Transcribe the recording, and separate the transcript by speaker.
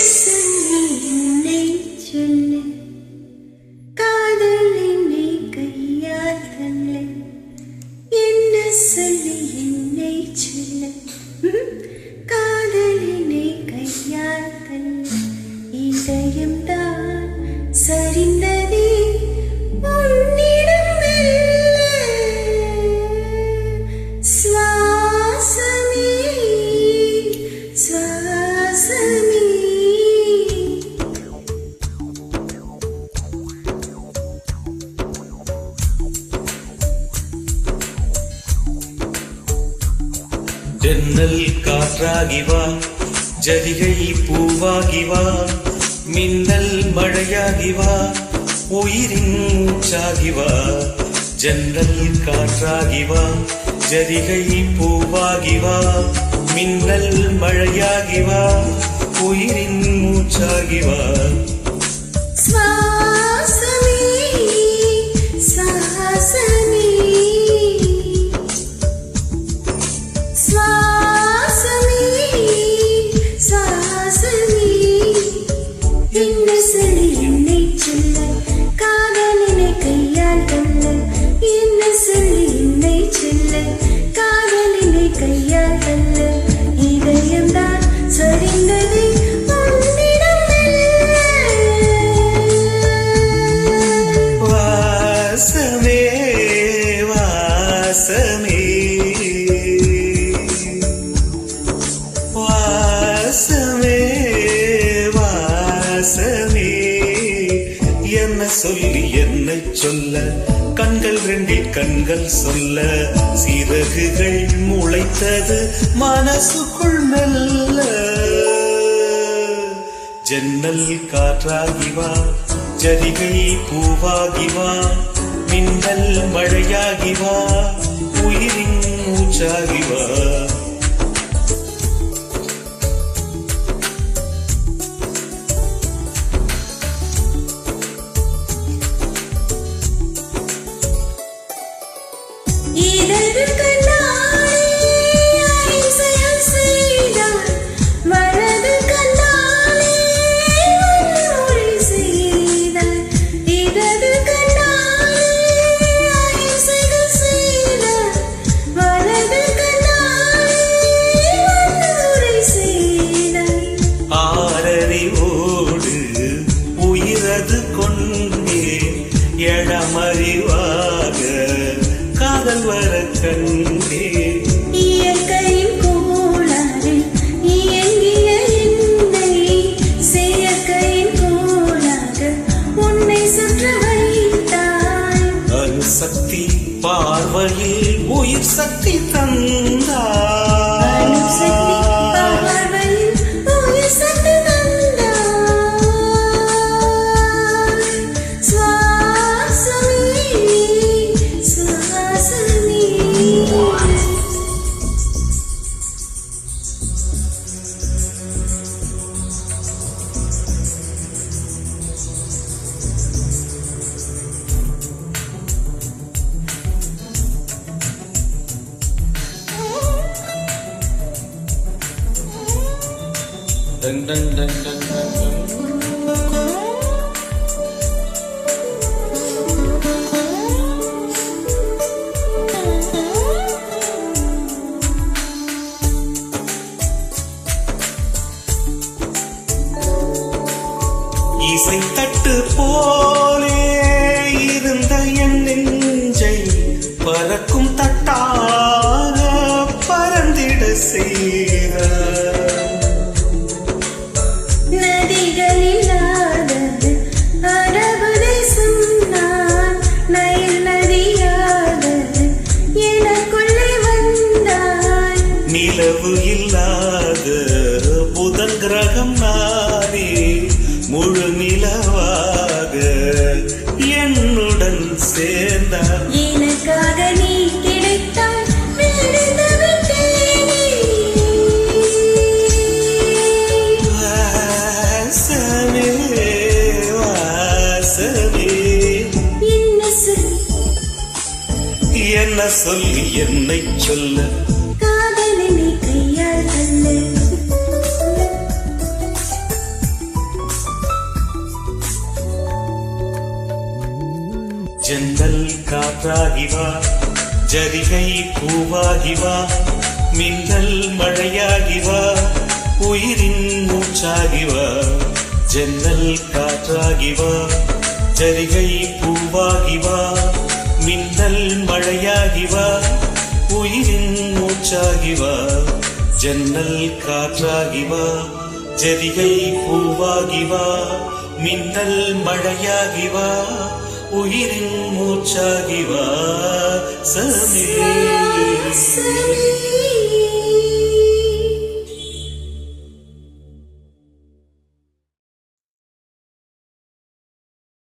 Speaker 1: சொல்லி என்னை சொல்லு, காதல் என்னை கையால் தள்ளு. என்ன சொல்லி என்னை சொல்லு, காதல் என்னை கையால் தள்ளு. இதயம் தான் சரிந்ததே உன்னிடம் மெல்ல. சுவாசமே சுவாசமே.
Speaker 2: தென்னல் காற்றாகி வா, ஜரிகை பூவாகி வா, மின்னல் மழையாகி வா, உயிரின் மூச்சாகி வா. ஜன்னல் காற்றாகி வா, ஜரிகை பூவாகி வா, மின்னல் மழையாகி வா, உயிரின் மூச்சாகி வா.
Speaker 1: சுவாசமே சுவாசமே. சுவாசமே சுவாசமே. என்ன சொல்லி என்னை சொல்ல, காதல் என்னை கையால் தள்ள. என்ன சொல்லி என்னை சொல்ல, காதல் என்னை கையால் தள்ள. இதயம் தான் சரிந்தது உன்னிடம் மெல்ல.
Speaker 2: வாசமே வாசமே வாசமே வாசமே. என்ன சொல்லி என்னை சொல்ல, கண்கள் ரெண்டில் கண்கள் சொல்ல. சிறகுகள் முளைத்தது மனசுக்குள் மெல்ல. ஜன்னல் காற்றாகி வா, ஜரிகை பூவாகி வா, மின்னல் மழையாகி வா, உயிரின் மூச்சாகி வா.
Speaker 1: இதழ் கண்ணாலே அதிசயம் செய்தாய், வலது கண்ணாலே மொழி செய்தாய். இடது கண்ணாலே அதிசயம் செய்தாய், வலது கண்ணாலே மொழி செய்தாய்.
Speaker 2: ஆரறிவோடு உயிரது கொண்டே எழமறிவாக காதல் வர கண்டே.
Speaker 1: இயற்கையின் கோளாறில் இயங்கிய என்னை செயற்கையின் கோளாக உன்னை சுற்ற வைத்தாய்.
Speaker 2: அணுசக்தி பார்வையில் உயிர் சக்தி தந்தாய்.
Speaker 1: அணுசக்தி பார்வையில் உயிர் சக்தி தந்தாய். சுவாசமே சுவாசமே.
Speaker 2: டன் டன் டன் டன் டன் டன். இசை தட்டு போலே இருந்த என் நெஞ்சை பறக்கும் தட்டாக பறந்திட செய்த.
Speaker 1: நதிகளில்லாதது அரபு தேசம் நான், நைல் நதியாதது எனக்குள்ளே வந்தாய்.
Speaker 2: நிலவு இல்லாத புதன் கிரகம் நானே, முழு நிலவாக என்னுடன் சேர்ந்தார்.
Speaker 1: எனக்காக நீ கிடைத்தாய், விழுந்து விட்டேனே.
Speaker 2: வாசமே வாசமே. என்ன சொல்லி என்னை சொல்ல,
Speaker 1: காதல் என்னை கையால் தள்ள.
Speaker 2: காற்றாகி வா ஜரிகை பூவாகி வா மின்னல் மழையாகி வா உயிரின் மூச்சாகி வா ஜன்னல் காற்றாகி வா ஜரிகை பூவாகி வா மின்னல் மழையாகி வா உயிரின் மூச்சாகி வா ஜன்னல் காற்றாகி வா ஜரிகை பூவாகி வா மின்னல் மழையாகி வா உயிரின் மூச்சாகி வா சமே